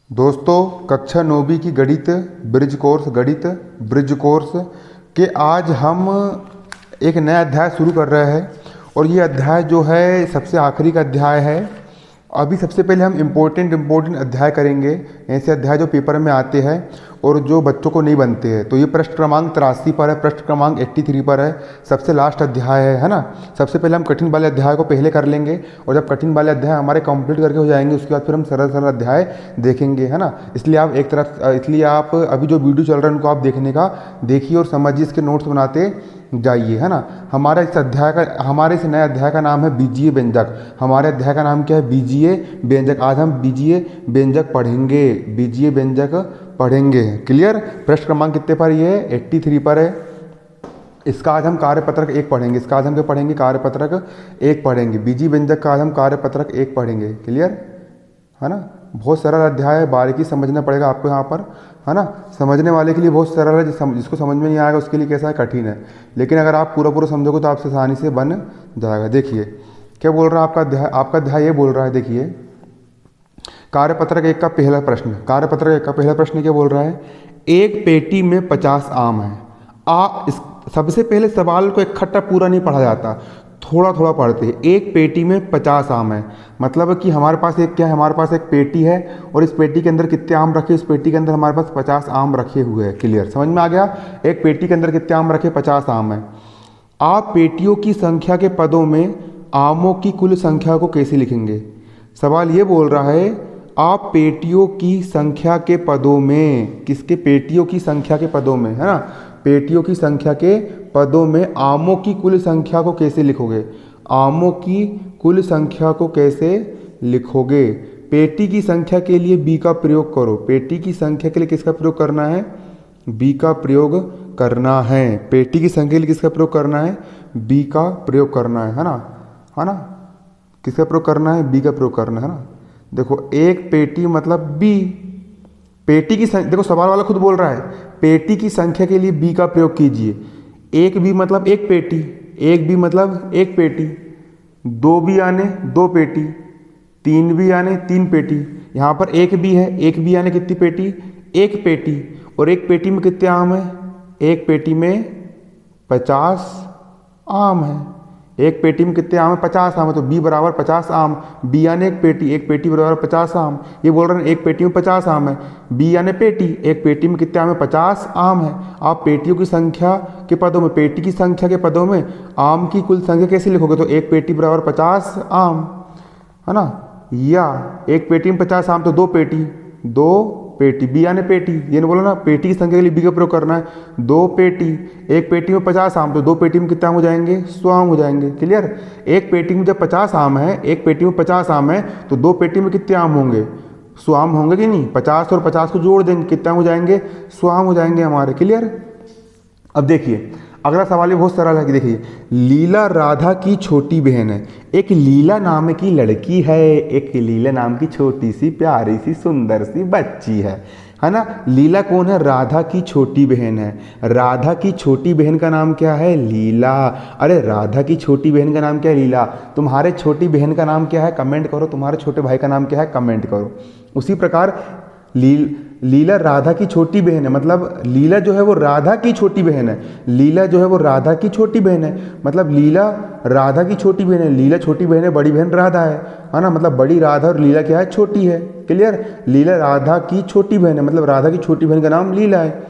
दोस्तों, कक्षा 9वीं की गणित ब्रिज कोर्स के आज हम एक नया अध्याय शुरू कर रहे हैं। और ये अध्याय जो है सबसे आखिरी का अध्याय है। अभी सबसे पहले हम इम्पोर्टेंट अध्याय करेंगे, ऐसे अध्याय जो पेपर में आते हैं और जो बच्चों को नहीं बनते हैं। तो ये पृष्ठ क्रमांक 83 पर है, पृष्ठ क्रमांक 83 पर है, सबसे लास्ट अध्याय है ना। सबसे पहले हम कठिन वाले अध्याय को पहले कर लेंगे और जब कठिन वाले अध्याय हमारे कंप्लीट करके हो जाएंगे उसके बाद फिर हम सरल सरल अध्याय देखेंगे, है ना। इसलिए आप अभी जो वीडियो चल रहा है उनको आप देखने का देखिए और समझिए, इसके नोट्स बनाते जाइए, है ना। हमारे इस नए अध्याय का नाम है बीजीय व्यंजक। हमारे अध्याय का नाम क्या है? बीजीय व्यंजक। आज हम बीजीय व्यंजक पढ़ेंगे। क्लियर? पृष्ठ क्रमांक कितने पर? ये 83 पर है। इसका आज हम कार्यपत्रक 1 पढ़ेंगे। कार्यपत्रक 1 पढ़ेंगे। बीजीय व्यंजक का आज हम कार्यपत्रक 1 पढ़ेंगे। क्लियर है ना। बहुत सरल अध्याय है, बारीकी समझना पड़ेगा आपको यहाँ पर, है ना। समझने वाले के लिए बहुत सरल है, जिसको समझ में नहीं आएगा उसके लिए कैसा है? कठिन है। लेकिन अगर आप पूरा समझोगे तो आपसे आसानी से बन जाएगा। देखिए क्या बोल रहा है आपका अध्याय ये बोल रहा है। देखिए कार्यपत्रक 1 का पहला प्रश्न क्या बोल रहा है? एक पेटी में 50 आम है। सबसे पहले सवाल को इकट्ठा पूरा नहीं पढ़ा जाता, थोड़ा थोड़ा पढ़ते हैं। एक पेटी में 50 आम है, मतलब कि हमारे पास एक पेटी है और इस पेटी के अंदर कितने आम रखे? इस पेटी के अंदर हमारे पास 50 आम रखे हुए हैं। क्लियर? समझ में आ गया? एक पेटी के अंदर कितने आम रखे? 50 आम है। आप पेटियों की संख्या के पदों में आमों की कुल संख्या को कैसे लिखेंगे? सवाल ये बोल रहा है आप पेटियों की संख्या के पदों में, किसके? पेटियों की संख्या के पदों में, है ना। पेटियों की संख्या के पदों में आमों की कुल संख्या को कैसे लिखोगे? आमों की कुल संख्या को कैसे लिखोगे? पेटी की संख्या के लिए बी का प्रयोग करो। पेटी की संख्या के लिए किसका प्रयोग करना है? बी का प्रयोग करना है। पेटी की संख्या के लिए किसका प्रयोग करना है? बी का प्रयोग करना है ना। किसका प्रयोग करना है? बी का प्रयोग करना है ना। देखो एक पेटी मतलब बी। पेटी की संख्या, देखो सवाल वाला खुद बोल रहा है पेटी की संख्या के लिए बी का प्रयोग कीजिए। एक बी मतलब एक पेटी, एक बी मतलब एक पेटी, दो बी यानी 2 पेटी, 3 बी यानी 3 पेटी। यहाँ पर एक बी है, एक बी यानी कितनी पेटी? एक पेटी। और एक पेटी में कितने आम है? एक पेटी में 50 आम है। एक पेटी में कितने आम है? 50 आम है, तो बी बराबर 50 आम। बी यानी एक पेटी बराबर 50 आम। ये बोल रहे हैं एक पेटी में 50 आम है, बी यानी पेटी, एक पेटी में कितने आम है? 50 आम है। आप पेटियों की संख्या के पदों में, पेटी की संख्या के पदों में आम की कुल संख्या कैसे लिखोगे? तो एक पेटी बराबर 50 आम, है ना। या एक पेटी में 50 आम तो 2 पेटी, बी यानी पेटी, ये नहीं बोला ना, पेटी की संख्या के लिए बी का प्रयोग करना है। 2 पेटी, एक पेटी में 50 आम तो 2 पेटी में कितने आम हो जाएंगे? 100 आम हो जाएंगे। क्लियर? एक पेटी में जब 50 आम है, एक पेटी में 50 आम है तो 2 पेटी में कितने आम होंगे? 100 आम होंगे कि नहीं? 50 और 50 को जोड़ देंगे, कितने आम हो जाएंगे? 100 आम हो जाएंगे हमारे। क्लियर? अब देखिए अगला सवाल भी बहुत सरल है कि देखिए लीला राधा की छोटी बहन है। एक लीला नाम की लड़की है, एक लीला नाम की छोटी सी प्यारी सी सुंदर सी बच्ची है ना। लीला कौन है? राधा की छोटी बहन है। राधा की छोटी बहन का नाम क्या है? लीला। अरे राधा की छोटी बहन का नाम क्या है? लीला। तुम्हारे छोटी बहन का नाम क्या है? कमेंट करो। तुम्हारे छोटे भाई का नाम क्या है? कमेंट करो। उसी प्रकार लीला राधा की छोटी बहन है, मतलब लीला जो है वो राधा की छोटी बहन है। लीला जो है वो राधा की छोटी बहन है, मतलब लीला राधा की छोटी बहन है। लीला छोटी बहन है, बड़ी बहन राधा है ना। मतलब बड़ी राधा और लीला क्या है? छोटी है। क्लियर? लीला राधा की छोटी बहन है, मतलब राधा की छोटी बहन का नाम लीला है।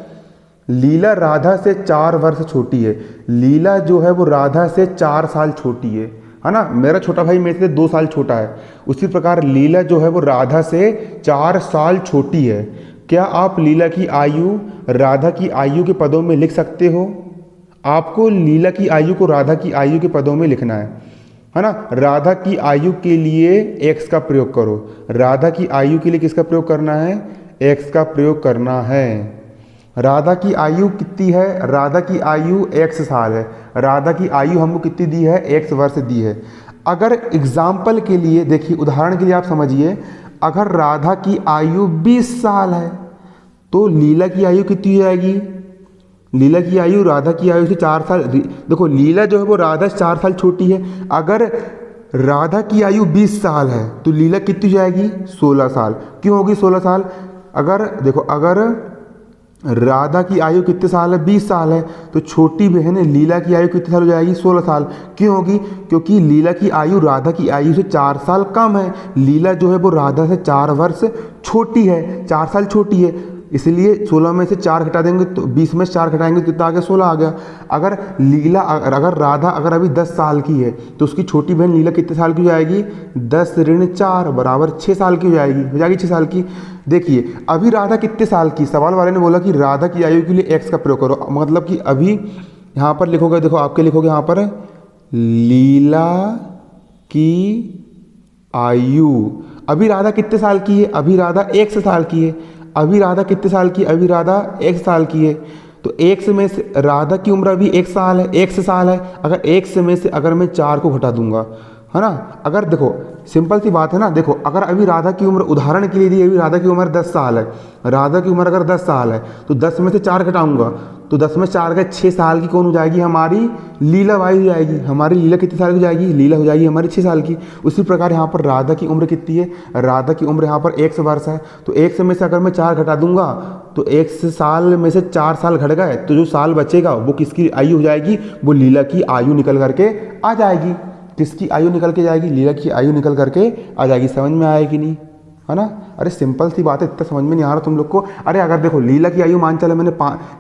लीला राधा से 4 वर्ष छोटी है। लीला जो है वो राधा से 4 साल छोटी है ना। मेरा छोटा भाई मेरे से 2 साल छोटा है। उसी प्रकार लीला जो है वो राधा से 4 साल छोटी है। क्या आप लीला की आयु राधा की आयु के पदों में लिख सकते हो? आपको लीला की आयु को राधा की आयु के पदों में लिखना है ना। राधा की आयु के लिए x का प्रयोग करो। राधा की आयु के लिए किसका प्रयोग करना है? x का प्रयोग करना है। राधा की आयु कितनी है? राधा की आयु x साल है। राधा की आयु हमको कितनी दी है? x वर्ष दी है। अगर एग्जाम्पल के लिए देखिए, उदाहरण के लिए आप समझिए, अगर राधा की आयु 20 साल है तो लीला की आयु कितनी हो जाएगी? लीला की आयु राधा की आयु से 4 साल, देखो लीला जो है वो राधा से 4 साल छोटी है। अगर राधा की आयु 20 साल है तो लीला कितनी हो जाएगी? 16 साल। क्यों होगी 16 साल? अगर देखो, अगर राधा की आयु कितने साल है, 20 साल है, तो छोटी बहन लीला की आयु कितने साल हो जाएगी, 16 साल। क्यों होगी, क्योंकि लीला की आयु राधा की आयु से 4 साल कम है। लीला जो है वो राधा से 4 वर्ष छोटी है, 4 साल छोटी है, इसलिए 16 में से 4 घटा देंगे तो 20 में से 4 घटाएंगे तो कितना आ गया, 16 आ गया। अगर लीला अगर राधा अगर अभी 10 साल की है तो उसकी छोटी बहन लीला कितने साल की हो जाएगी, 10 ऋण 4 बराबर 6 साल की हो जाएगी 6 साल की। देखिए अभी राधा कितने साल की, सवाल वाले ने बोला कि राधा की आयु के लिए एक्स का प्रयोग करो, मतलब कि अभी यहाँ पर लिखोगे, देखो आपके लिखोगे यहाँ पर लीला की आयु, अभी राधा कितने साल की है, अभी राधा 1 साल की है। अभी राधा कितने साल की, अभी राधा 1 साल की है, तो 1 में से राधा की उम्र अभी 1 साल है, 1 साल है। अगर 1 में से अगर मैं 4 को घटा दूंगा, है ना, अगर देखो सिंपल सी बात है ना, देखो अगर अभी राधा की उम्र उदाहरण के लिए दी, अभी राधा की उम्र 10 साल है, राधा की उम्र अगर 10 साल है तो 10 में से 4 घटाऊंगा तो 10 में 4 का 6 साल की कौन हो जाएगी, हमारी लीला बाई हो जाएगी। हमारी लीला कितनी साल की हो जाएगी, लीला हो जाएगी हमारी 6 साल की। उसी प्रकार यहाँ पर राधा की उम्र कितनी है, राधा की उम्र यहाँ पर 1 वर्ष है, तो 1 में से अगर मैं 4 घटा दूंगा तो 1 साल में से 4 साल घट गए, तो जो साल बचेगा वो किसकी आयु हो जाएगी, वो लीला की आयु निकल करके आ जाएगी। किसकी आयु निकल के जाएगी, लीला की आयु निकल करके आ जाएगी। समझ में आएगी नहीं, है ना। अरे सिंपल सी बात है, इतना समझ में नहीं आ रहा तुम लोग को। अरे अगर देखो लीला की आयु मान चले मैंने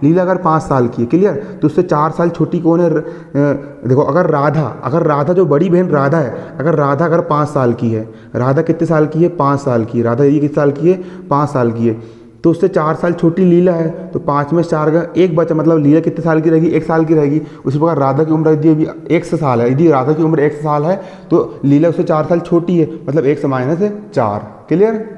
लीला अगर 5 साल की है, क्लियर, तो उससे 4 साल छोटी कौन है, देखो अगर राधा जो बड़ी बहन राधा है, अगर राधा अगर 5 साल की है, राधा कितने साल की है, 5 साल की, राधा ये कितने साल की है, 5 साल की है, तो उससे 4 साल छोटी लीला है, तो 5 में 4 का 1 बचा, मतलब लीला कितने साल की रहेगी, 1 साल की रहेगी। उसी प्रकार राधा की उम्र यदि अभी 1 साल है, यदि राधा की उम्र 1 साल है तो लीला उससे 4 साल छोटी है, मतलब 1 से -4, क्लियर।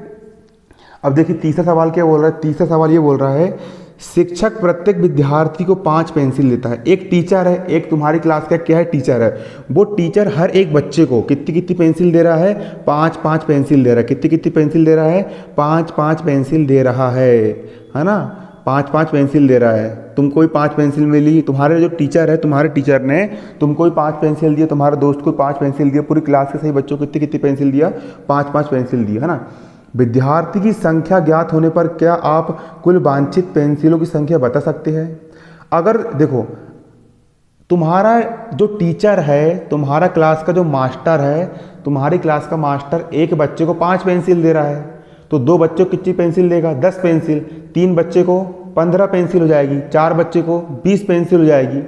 अब देखिए तीसरा सवाल क्या बोल रहा है, तीसरा सवाल ये बोल रहा है शिक्षक प्रत्येक विद्यार्थी को 5 पेंसिल देता है। एक टीचर है, एक तुम्हारी क्लास का क्या है, टीचर है, वो टीचर हर एक बच्चे को कितनी कितनी पेंसिल दे रहा है, 5 पेंसिल दे रहा है। कितनी कितनी पेंसिल दे रहा है, 5 पेंसिल दे रहा है ना, 5 पेंसिल दे रहा है। तुमको भी 5 पेंसिल मिली, तुम्हारे जो टीचर है, तुम्हारे टीचर ने तुमको भी 5 पेंसिल दिया, तुम्हारे दोस्त को 5 पेंसिल दिया, पूरी क्लास के सही बच्चों को कितनी कितनी पेंसिल दिया, 5 पेंसिल दिया, है ना। विद्यार्थी की संख्या ज्ञात होने पर क्या आप कुल वांछित पेंसिलों की संख्या बता सकते हैं। अगर देखो तुम्हारा जो टीचर है, तुम्हारा क्लास का जो मास्टर है, तुम्हारी क्लास का मास्टर एक बच्चे को 5 पेंसिल दे रहा है, तो 2 बच्चों को कितनी पेंसिल देगा, 10 पेंसिल, 3 बच्चे को 15 पेंसिल हो जाएगी, 4 बच्चे को 20 पेंसिल हो जाएगी।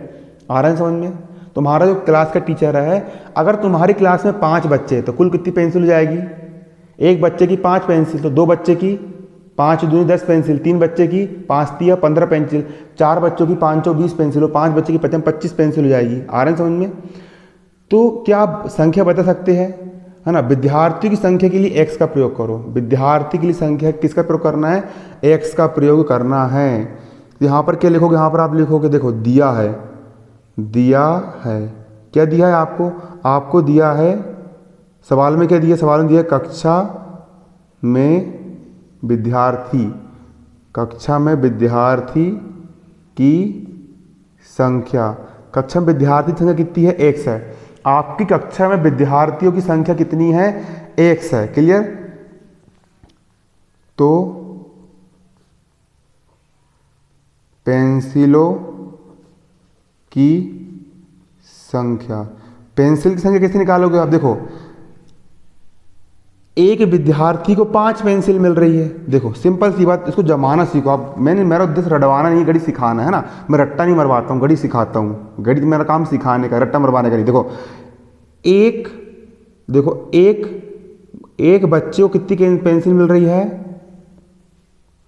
आ रहा है समझ में। तुम्हारा जो क्लास का टीचर है, अगर तुम्हारी क्लास में 5 बच्चे तो कुल कितनी पेंसिल हो जाएगी, एक बच्चे की 5 पेंसिल, तो 2 बच्चे की 5 दूनी 10 पेंसिल, 3 बच्चे की 5 तिया 15 पेंसिल, 4 बच्चों की 5 20 पेंसिल और 5 बच्चे की 25 पेंसिल हो जाएगी। आ रहे हैं समझ में। तो क्या आप संख्या बता सकते हैं, है ना। विद्यार्थी की संख्या के लिए x का प्रयोग करो। विद्यार्थी के लिए संख्या किसका प्रयोग करना है, x का प्रयोग करना है। यहाँ पर क्या लिखोगे, यहाँ पर आप लिखोगे, देखो दिया है, क्या दिया है आपको दिया है, सवाल में क्या दिया, सवाल में दिया कक्षा में विद्यार्थी की संख्या, कक्षा में विद्यार्थी की संख्या कितनी है, x है। आपकी कक्षा में विद्यार्थियों की संख्या कितनी है, x है, क्लियर। तो पेंसिलों की संख्या, पेंसिल की संख्या कैसे निकालोगे आप, देखो एक विद्यार्थी को 5 पेंसिल मिल रही है। देखो सिंपल सी बात, इसको जमाना सीखो आप। मेरा उद्देश्य रटवाना नहीं, गणित सिखाना है ना। मैं रट्टा नहीं मरवाता हूँ, गणित सिखाता हूँ। गणित मेरा काम सिखाने का, रट्टा मरवाने का नहीं। देखो एक बच्चे को कितनी पेंसिल मिल रही है,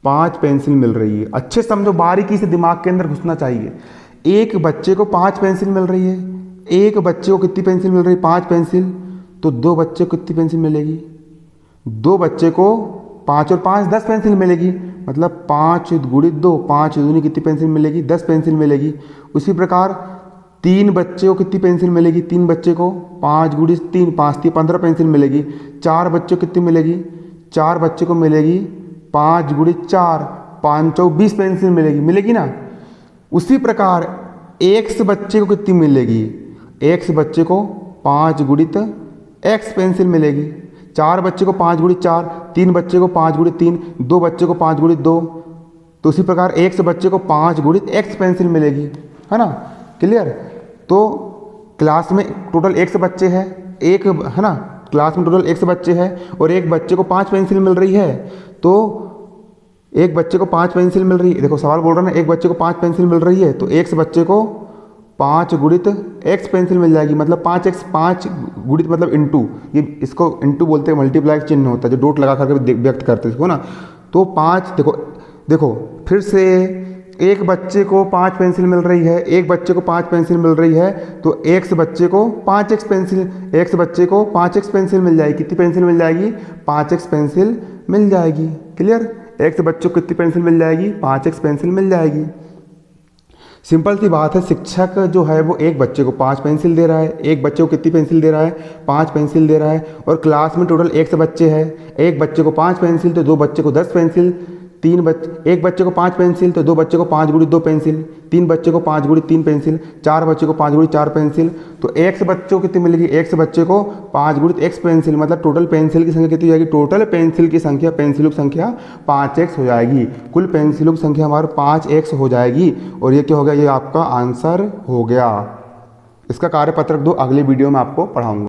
5 पेंसिल मिल रही है। अच्छे समझो, बारीकी से दिमाग के अंदर घुसना चाहिए। एक बच्चे को 5 पेंसिल मिल रही है, एक बच्चे को कितनी पेंसिल मिल रही है, 5 पेंसिल, तो 2 बच्चे को कितनी पेंसिल मिलेगी, 2 बच्चे को 5 और 5 10 पेंसिल मिलेगी, मतलब 5 गुणित 2, 5 दूनी कितनी पेंसिल मिलेगी, 10 पेंसिल मिलेगी। उसी प्रकार 3 बच्चे को कितनी पेंसिल मिलेगी, 3 बच्चे को 5 गुणित 3, 5 3 15 पेंसिल मिलेगी। 4 बच्चों को कितनी मिलेगी, 4 बच्चे को मिलेगी 5 गुणित 4, 5 20 पेंसिल मिलेगी ना। उसी प्रकार x बच्चे को कितनी मिलेगी, x बच्चे को 5 गुणित x पेंसिल मिलेगी। 4 बच्चे को 5 गुणित 4, 3 बच्चे को 5 गुणित 3, 2 बच्चे को 5 गुणित 2। तो उसी प्रकार x बच्चे को 5 गुणित x पेंसिल मिलेगी, है ना। क्लियर। तो क्लास में टोटल x बच्चे हैं, एक है ना, क्लास में टोटल x बच्चे हैं और एक बच्चे को 5 पेंसिल मिल रही है। तो एक बच्चे को 5 पेंसिल मिल रही है, देखो सवाल बोल रहा है ना, एक बच्चे को 5 पेंसिल मिल रही है तो x बच्चे को 5 गुणित x पेंसिल मिल जाएगी। मतलब 5x, 5 गुणित मतलब इंटू, ये इसको इंटू बोलते हैं, मल्टीप्लाई चिन्ह होता है जो डॉट लगा करके व्यक्त करते हैं, ना। तो 5, देखो फिर से एक बच्चे को 5 पेंसिल मिल रही है, एक बच्चे को 5 पेंसिल मिल रही है तो x बच्चे को 5x पेंसिल, x बच्चे को 5x पेंसिल मिल जाएगी। कितनी पेंसिल मिल जाएगी? 5x पेंसिल मिल जाएगी। क्लियर। x बच्चों को कितनी पेंसिल मिल जाएगी? 5x पेंसिल मिल जाएगी। सिंपल सी बात है, शिक्षक जो है वो एक बच्चे को 5 पेंसिल दे रहा है, एक बच्चे को कितनी पेंसिल दे रहा है? 5 पेंसिल दे रहा है। और क्लास में टोटल x बच्चे हैं, एक बच्चे को 5 पेंसिल तो 2 बच्चे को 10 पेंसिल, एक बच्चे को 5 पेंसिल तो 2 बच्चे को 5 गुणित 2 पेंसिल, 3 बच्चे को 5 गुणित 3 पेंसिल, 4 बच्चे को 5 गुणित 4 पेंसिल। तो x बच्चों कितनी मिलेगी? x बच्चे को 5 गुणित x पेंसिल, मतलब टोटल पेंसिल की संख्या कितनी हो जाएगी? टोटल पेंसिल की संख्या, पेंसिलों की संख्या 5x हो जाएगी। कुल पेंसिलों की संख्या हमारे 5x हो जाएगी। और ये क्या हो गया? ये आपका आंसर हो गया। इसका कार्यपत्रक दो, अगले वीडियो में आपको पढ़ाऊंगा।